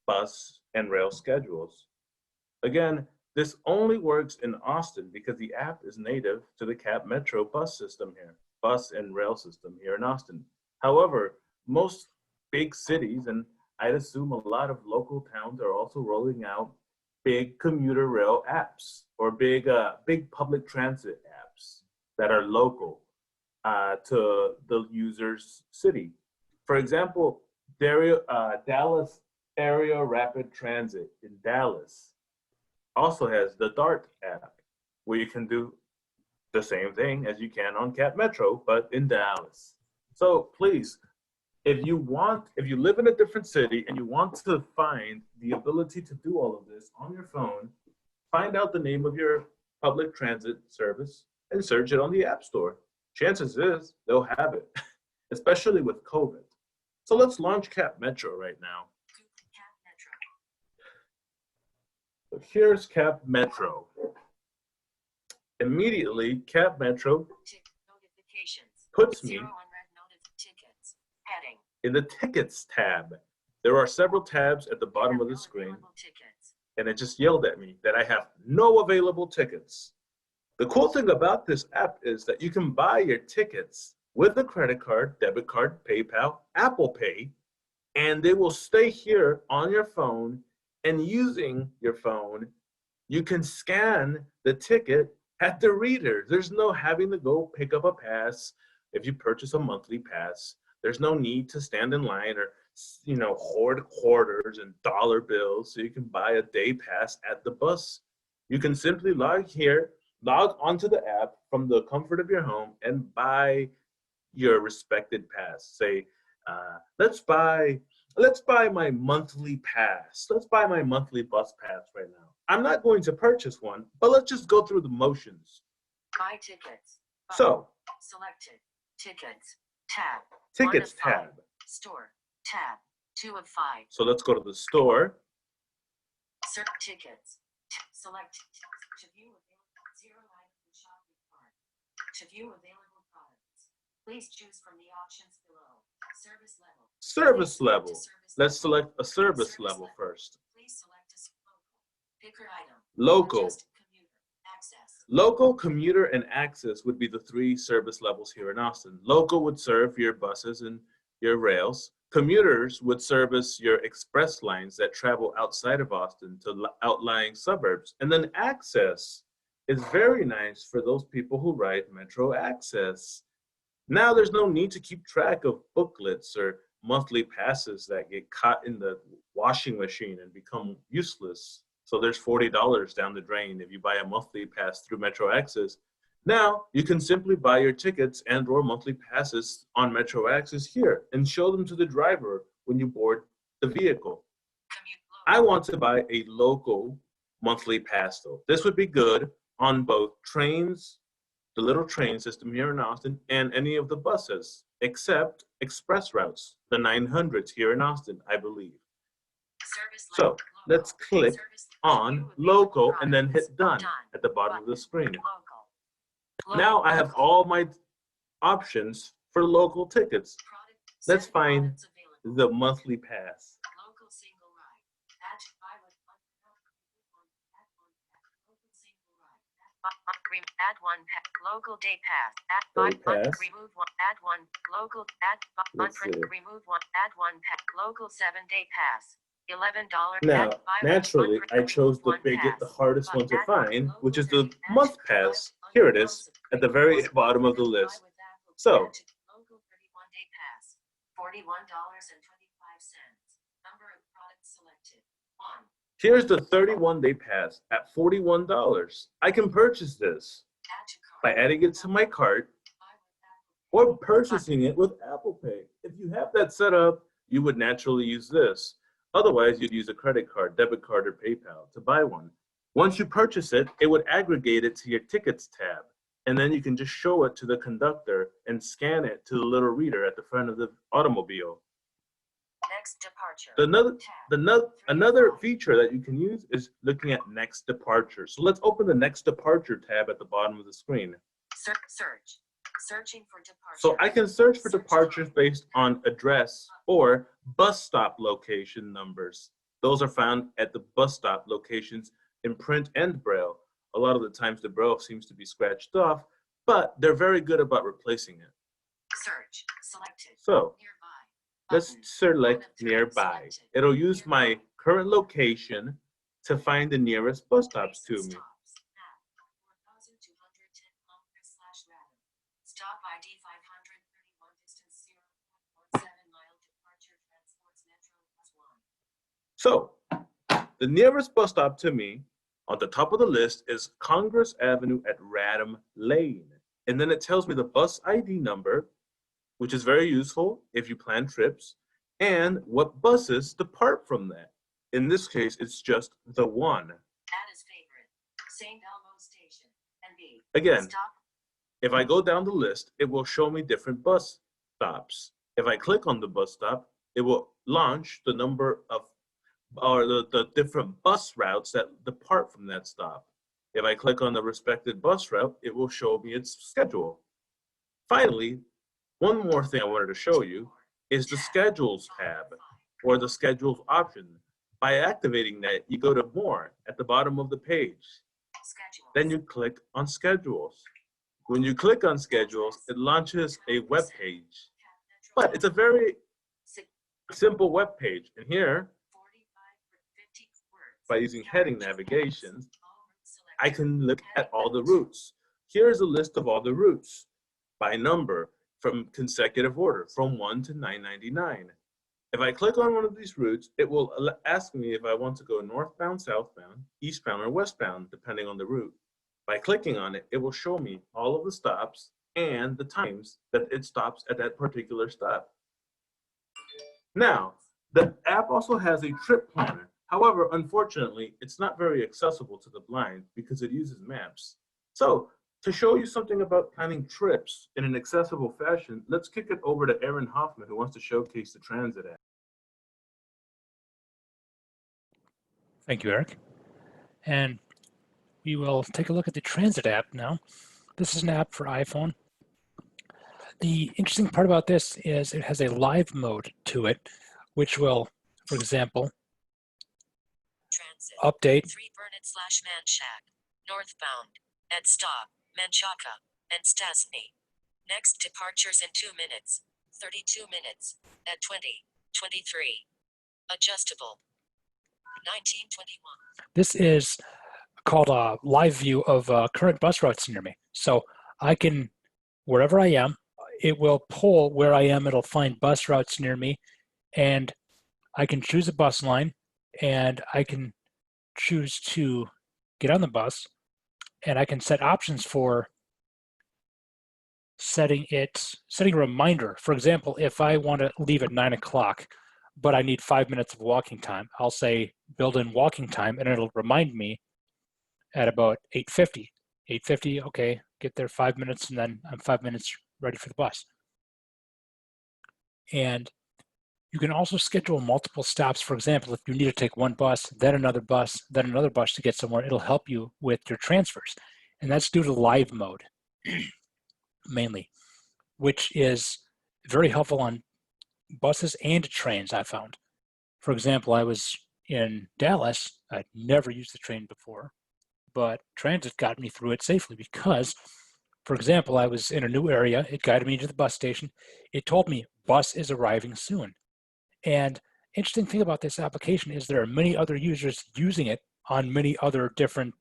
bus and rail schedules. Again, this only works in Austin because the app is native to the Cap Metro bus system here, bus and rail system here in Austin. However, most big cities, and I'd assume a lot of local towns, are also rolling out big commuter rail apps or big public transit apps that are local to the user's city. For example, Dallas Area Rapid Transit in Dallas also has the DART app, where you can do the same thing as you can on Cap Metro, but in Dallas. So please, if you live in a different city and you want to find the ability to do all of this on your phone, find out the name of your public transit service and search it on the App Store. Chances is they'll have it, especially with COVID. So let's launch Cap Metro right now. So here's Cap Metro. Immediately, Cap Metro puts me in the Tickets tab. There are several tabs at the bottom of the screen, and it just yelled at me that I have no available tickets. The cool thing about this app is that you can buy your tickets with a credit card, debit card, PayPal, Apple Pay, and they will stay here on your phone, and using your phone, you can scan the ticket at the reader. There's no having to go pick up a pass if you purchase a monthly pass. There's no need to stand in line or, hoard quarters and dollar bills so you can buy a day pass at the bus. You can simply log onto the app from the comfort of your home and buy your respected pass. Say, let's buy my monthly pass. Let's buy my monthly bus pass right now. I'm not going to purchase one, but let's just go through the motions. Buy tickets. So, Selected. Tickets. Tab. tickets 1 of 5. tab. Store. Tab. 2 of 5. So let's go to the store. Search tickets. Select. To view available 0 item shopping cart. To view available products. Please choose from the options below. Service level. Service Please select level. a service Let's level. select a service Service level level. first. Please select a local. Picker item. Local. Adjust commuter. Access. Local, commuter, and access would be the 3 service levels here in Austin. Local would serve your buses and your rails. Commuters would service your express lines that travel outside of Austin to outlying suburbs. And then access is very nice for those people who ride Metro Access. Now there's no need to keep track of booklets or monthly passes that get caught in the washing machine and become useless. So there's $40 down the drain if you buy a monthly pass through Metro Access. Now you can simply buy your tickets and or monthly passes on Metro Access here and show them to the driver when you board the vehicle. Commute local. I want to buy a local monthly pass though. This would be good on both trains, the little train system here in Austin, and any of the buses, except express routes, the 900s here in Austin, I believe. Service So level. let's Local. click Service on view available local and then products. hit done at the bottom of the screen. Local. Now I have all my options for local tickets. Product. Let's Set find products available. the monthly pass. Local single ride. Add to buy with add local single ride. Add 1 pack. Local day pass. Add Day buy pass. remove 1. Add 1 local. Add Let's see. remove 1. Add 1 pack. Local 7-day pass. $11. Now, Add buy naturally, I chose the hardest one to find, which is the month pass. Here it is, at the very bottom of the list. So, local 31-day pass. $41.25. Number of products selected. 1. here's the 31-day pass at $41. I can purchase this Add to by cart. adding it to my cart Buy with Apple Pay. or purchasing it with Apple Pay. If you have that set up, you would naturally use this. Otherwise, you'd use a credit card, debit card, or PayPal to buy one. Once you purchase it, it would aggregate it to your tickets tab. And then you can just show it to the conductor and scan it to the little reader at the front of the automobile. Next departure. Another feature that you can use is looking at next departure. So let's open the next departure tab at the bottom of the screen. Search. Searching for departure. So I can search for departures based on address or bus stop location numbers. Those are found at the bus stop locations in print and braille. A lot of the times the braille seems to be scratched off, but they're very good about replacing it. Search. Selected. So Nearby. let's Button. select 1 of 3 nearby. selected. It'll use my Nearby. current location to find the nearest bus stops to Recent me. stops. Map. 4,210 km/Rerouting. Stop ID 531. Distance 0.17 mile. Departure transports Metro +1. So the nearest bus stop to me on the top of the list is Congress Avenue at Radham Lane. And then it tells me the bus ID number, which is very useful if you plan trips, and what buses depart from that. In this case, it's just the one. Add as favorite. St. Elmo Station. NB. Again, Stop. if I go down the list, it will show me different bus stops. If I click on the bus stop, it will launch the number of or the different bus routes that depart from that stop. If I click on the respected bus route, it will show me its schedule. Finally, one more thing I wanted to show you is the schedules tab or the schedules option. By activating that, you go to more at the bottom of the page. Schedule. Then you click on schedules. When you click on schedules, it launches a web page, but it's a very simple web page. And here, 45 for 50 words. by using heading navigation, I can look at all the routes. Here's a list of all the routes by number. from consecutive order from 1 to 999. If I click on one of these routes, it will ask me if I want to go northbound, southbound, eastbound, or westbound, depending on the route. By clicking on it, it will show me all of the stops and the times that it stops at that particular stop. Now, the app also has a trip planner. However, unfortunately, it's not very accessible to the blind because it uses maps. So, to show you something about planning trips in an accessible fashion, let's kick it over to Aaron Hoffman, who wants to showcase the transit app. Thank you, Eric. And we will take a look at the transit app now. This is an app for iPhone. The interesting part about this is it has a live mode to it, which will, for example, Transit. update 3 Burnett/Manchac. Northbound. At stop, Manchaca and Stasny. Next departures in 2 minutes. 32 minutes. At 20. 23. Adjustable. 1921. This is called a live view of current bus routes near me. So I can, wherever I am, it will pull where I am. It'll find bus routes near me, and I can choose a bus line, and I can choose to get on the bus, and I can set options for setting a reminder. For example, if I want to leave at 9 o'clock, but I need 5 minutes of walking time, I'll say build in walking time, and it'll remind me at about 8:50. 8:50, okay, get there 5 minutes, and then I'm 5 minutes ready for the bus. And you can also schedule multiple stops. For example, if you need to take one bus, then another bus, then another bus to get somewhere, it'll help you with your transfers. And that's due to live mode, mainly, which is very helpful on buses and trains, I found. For example, I was in Dallas. I'd never used the train before, but transit got me through it safely because, for example, I was in a new area. It guided me to the bus station. It told me bus is arriving soon. And interesting thing about this application is there are many other users using it on many other different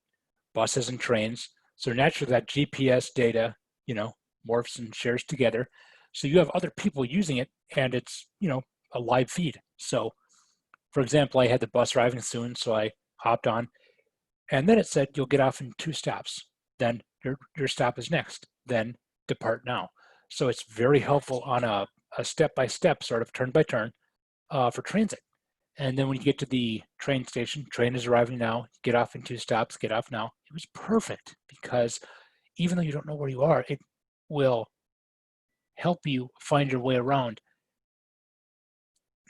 buses and trains. So naturally that GPS data, morphs and shares together. So you have other people using it, and it's, a live feed. So for example, I had the bus arriving soon, so I hopped on, and then it said you'll get off in 2 stops. Then your stop is next. Then depart now. So it's very helpful on a step-by-step, sort of turn-by-turn for transit. And then when you get to the train station, train is arriving now, get off in 2 stops, get off now. It was perfect because even though you don't know where you are, it will help you find your way around.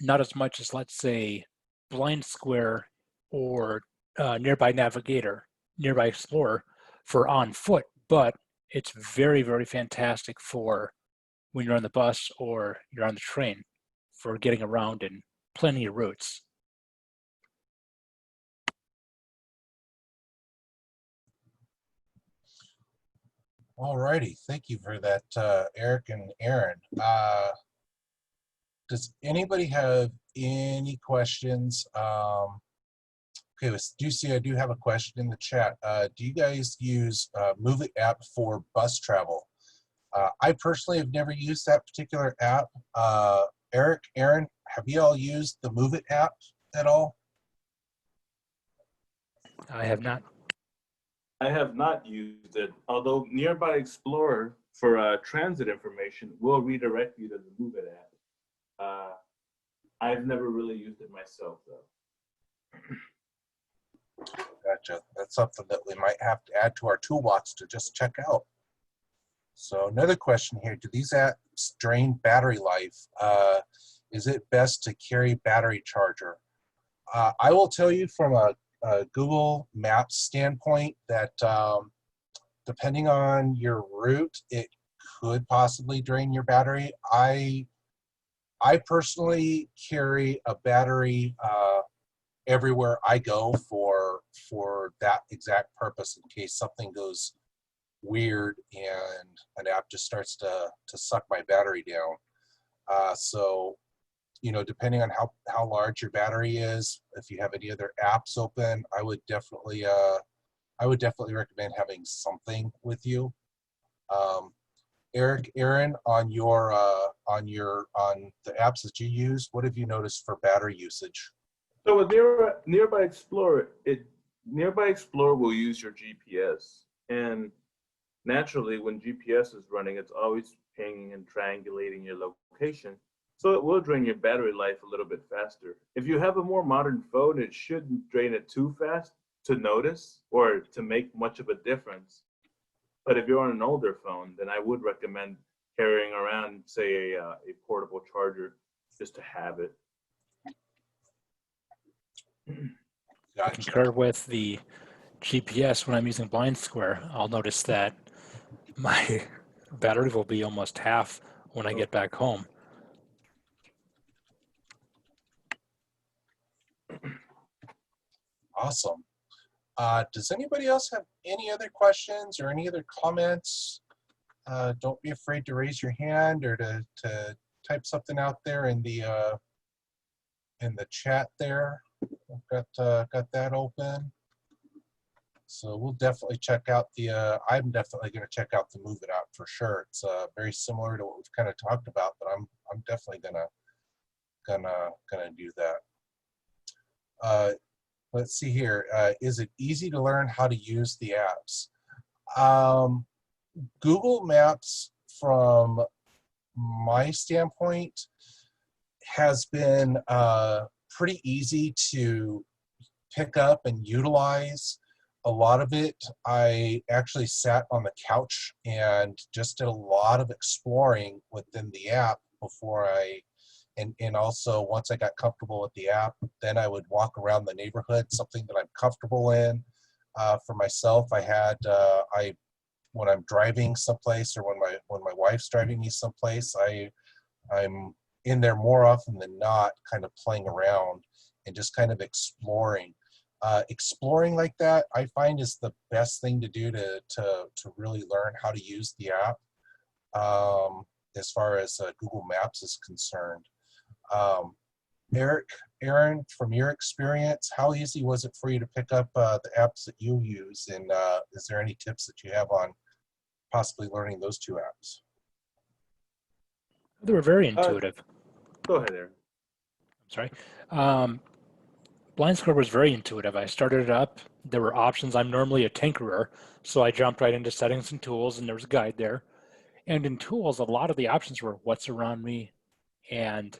Not as much as, let's say, Blind Square or Nearby Navigator, Nearby Explorer for on foot, but it's very, very fantastic for when you're on the bus or you're on the train for getting around in plenty of routes. All righty, thank you for that, Eric and Aaron. Does anybody have any questions? Okay, I do have a question in the chat. Do you guys use Move It app for bus travel? I personally have never used that particular app. Eric, Aaron, have you all used the Move It app at all? I have not. I have not used it, although Nearby Explorer for transit information will redirect you to the Move It app. I've never really used it myself, though. Gotcha. That's something that we might have to add to our toolbox to just check out. So another question here, do these apps drain battery life? Is it best to carry battery charger? I will tell you from a Google Maps standpoint that depending on your route, it could possibly drain your battery. I personally carry a battery everywhere I go for that exact purpose, in case something goes weird and an app just starts to suck my battery down. So, depending on how large your battery is, if you have any other apps open, I would definitely recommend having something with you. Eric, Aaron, on the apps that you use, what have you noticed for battery usage? So with Nearby Explorer, Nearby Explorer will use your GPS, and naturally, when GPS is running, it's always pinging and triangulating your location. So it will drain your battery life a little bit faster. If you have a more modern phone, it shouldn't drain it too fast to notice or to make much of a difference. But if you're on an older phone, then I would recommend carrying around, say, a portable charger just to have it. I concur with the GPS. When I'm using Blind Square, I'll notice that my battery will be almost half when I get back home. Awesome. Does anybody else have any other questions or any other comments? Don't be afraid to raise your hand or to type something out there in the chat there. I've got that open. So we'll definitely check out the. I'm definitely going to check out the Move It app for sure. It's very similar to what we've kind of talked about, but I'm definitely gonna do that. Let's see here. Is it easy to learn how to use the apps? Google Maps, from my standpoint, has been pretty easy to pick up and utilize. A lot of it, I actually sat on the couch and just did a lot of exploring within the app before and also once I got comfortable with the app, then I would walk around the neighborhood, something that I'm comfortable in. For myself, when I'm driving someplace or when my wife's driving me someplace, I'm in there more often than not, kind of playing around and just kind of exploring. Exploring like that, I find, is the best thing to do to really learn how to use the app. As far as Google Maps is concerned, Aaron, from your experience, how easy was it for you to pick up the apps that you use, and is there any tips that you have on possibly learning those two apps? They were very intuitive. Go ahead, Aaron. I'm sorry. Blind Square was very intuitive. I started it up. There were options. I'm normally a tinkerer, so I jumped right into settings and tools, and there was a guide there. And in tools, a lot of the options were what's around me and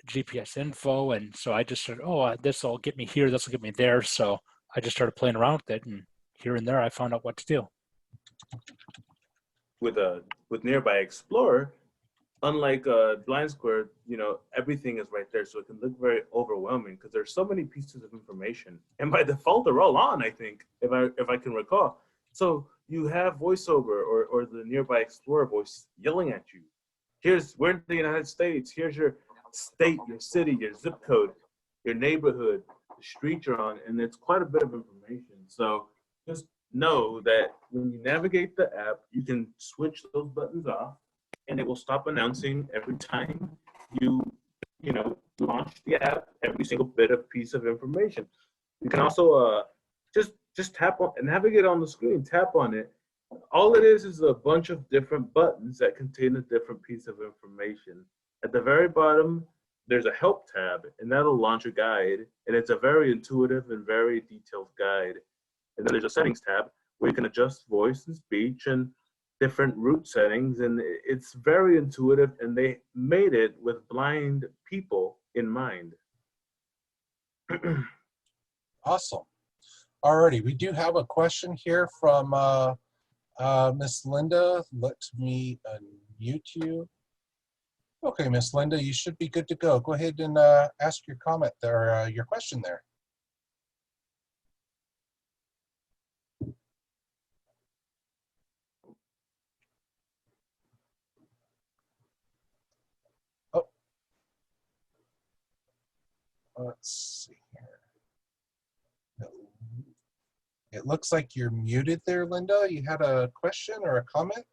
GPS info. And so I just said, this will get me here, this will get me there. So I just started playing around with it, and here and there I found out what to do. With Nearby Explorer, unlike Blind Square, everything is right there, so it can look very overwhelming because there's so many pieces of information, and by default they're all on, I think, if I can recall. So you have voiceover or the Nearby Explorer voice yelling at you. We're in the United States. Here's your state, your city, your zip code, your neighborhood, the street you're on, and it's quite a bit of information. So just know that when you navigate the app, you can switch those buttons off, and it will stop announcing every time you launch the app, every single bit of piece of information. You can also just tap on and navigate on the screen, tap on it. All it is a bunch of different buttons that contain a different piece of information. At the very bottom, there's a help tab, and that'll launch a guide, and it's a very intuitive and very detailed guide. And then there's a settings tab where you can adjust voice and speech and different route settings, and it's very intuitive, and they made it with blind people in mind. Awesome. Alrighty, we do have a question here from Miss Linda. Let me unmute you. Okay, Miss Linda, you should be good to go. Go ahead and ask your comment there, your question there. Oh, let's see here. It looks like you're muted there, Linda. You had a question or a comment?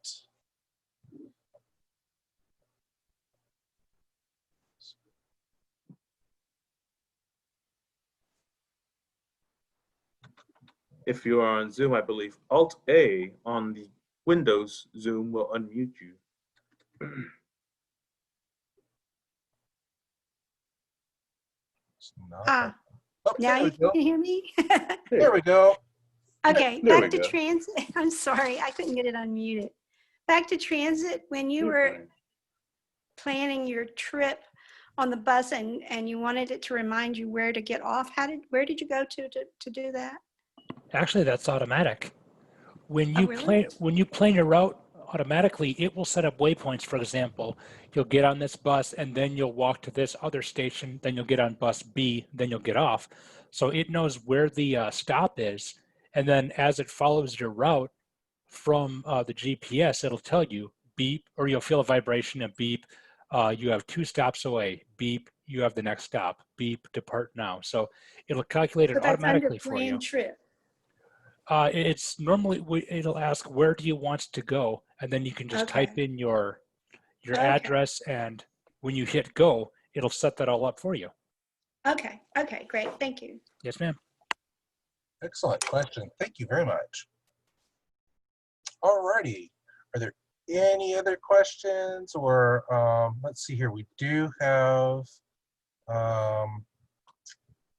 If you are on Zoom, I believe Alt-A on the Windows Zoom will unmute you. It's not Ah, oh, now there we you go. can hear me? There we go. Okay, There we back to go. transit. I'm sorry, I couldn't get it unmuted. Back to transit, when you You're were fine. planning your trip on the bus and you wanted it to remind you where to get off, where did you go to do that? Actually, that's automatic. When Oh, you really? plan your route automatically, it will set up waypoints. For example, you'll get on this bus and then you'll walk to this other station, then you'll get on bus B, then you'll get off. So it knows where the stop is, and then as it follows your route from the GPS, it'll tell you beep, or you'll feel a vibration, a beep. You have 2 stops away. Beep, you have the next stop. Beep, depart now. So it'll calculate it So that's under automatically for you. planned trip. It's normally, it'll ask, where do you want to go? And then you can just Okay. type in your Okay. address, and when you hit go, it'll set that all up for you. Okay, great, thank you. Yes, ma'am. Excellent question. Thank you very much. Alrighty. Are there any other questions? Or let's see here. We do have,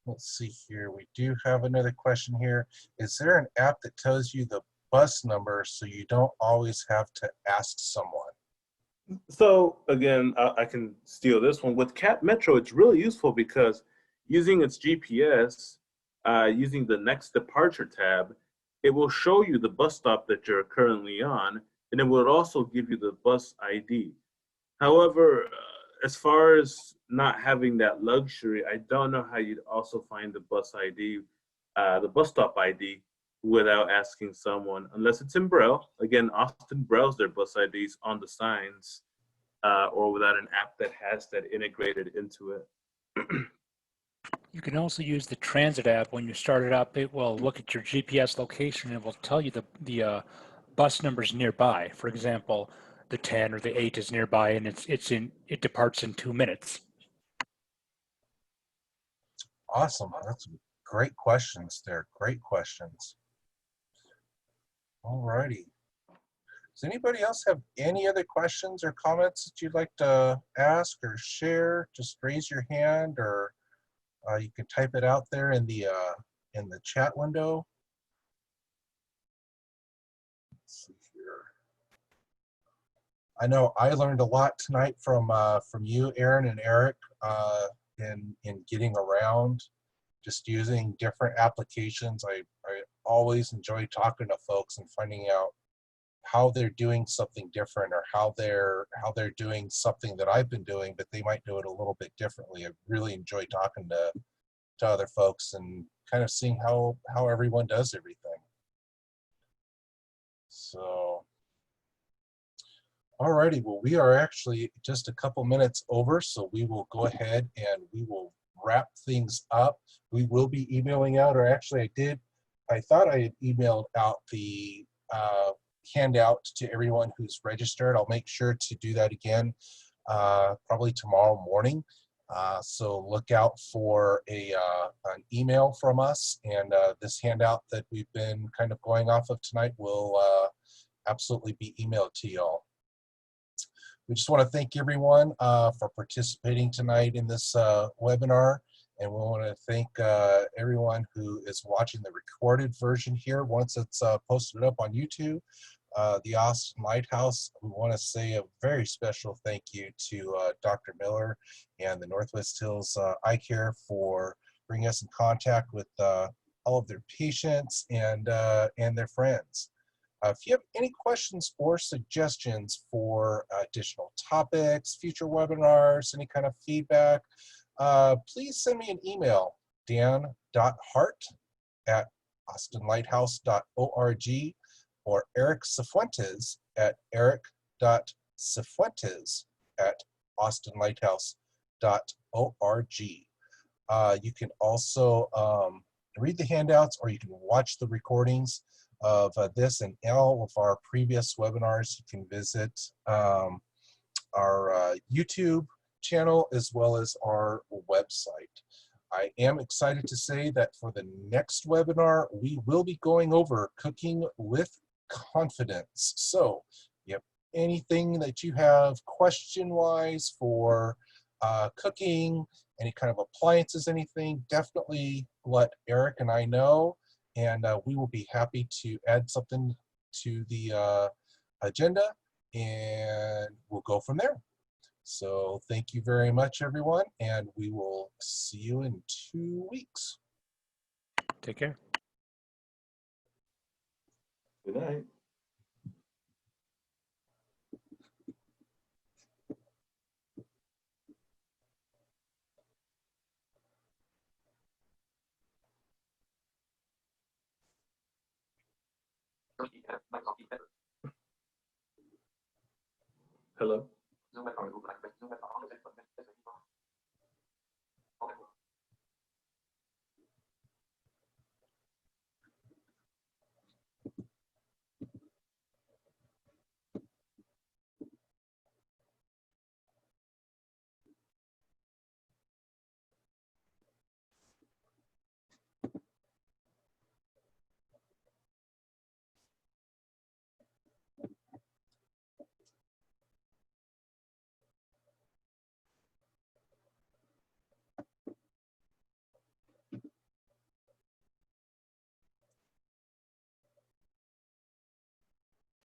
let's see here. We do have another question here. Is there an app that tells you the bus number so you don't always have to ask someone? So again, I can steal this one. With Cat Metro, it's really useful because using its GPS, using the next departure tab, it will show you the bus stop that you're currently on, and it will also give you the bus ID. However, as far as not having that luxury, I don't know how you'd also find the bus ID, the bus stop ID, without asking someone, unless it's in Braille. Again, Austin Braille's their bus IDs on the signs, or without an app that has that integrated into it. You can also use the transit app. When you start it up, it will look at your GPS location and it will tell you the bus numbers nearby. For example, the 10 or the 8 is nearby, and it departs in 2 minutes. Awesome. That's great questions there. Great questions. Alrighty. Does anybody else have any other questions or comments that you'd like to ask or share? Just raise your hand, or you can type it out there in the chat window. Let's see here. I know I learned a lot tonight from you, Aaron and Eric, in getting around, just using different applications. I always enjoy talking to folks and finding out how they're doing something different, or how they're doing something that I've been doing, but they might do it a little bit differently. I really enjoy talking to other folks and kind of seeing how everyone does everything. So, alrighty, well, we are actually just a couple minutes over, so we will go ahead and we will wrap things up. We will be emailing out, or actually I thought I had emailed out the handout to everyone who's registered. I'll make sure to do that again probably tomorrow morning. So look out for an email from us, and this handout that we've been kind of going off of tonight will absolutely be emailed to y'all. We just want to thank everyone for participating tonight in this webinar, and we want to thank everyone who is watching the recorded version here once it's posted up on YouTube. The Austin Lighthouse, we want to say a very special thank you to Dr. Miller and the Northwest Hills Eye Care for bringing us in contact with all of their patients and their friends. If you have any questions or suggestions for additional topics, future webinars, any kind of feedback, please send me an email, dan.hart@austinlighthouse.org, or Eric Cifuentes at eric.cifuentes@austinlighthouse.org. You can also read the handouts, or you can watch the recordings of this and all of our previous webinars. You can visit our YouTube channel as well as our website. I am excited to say that for the next webinar, we will be going over cooking with confidence. So, yep, anything that you have question-wise for cooking, any kind of appliances, anything, definitely let Eric and I know, and we will be happy to add something to the agenda, and we'll go from there. So thank you very much, everyone, and we will see you in 2 weeks. Take care. Good night. Hello.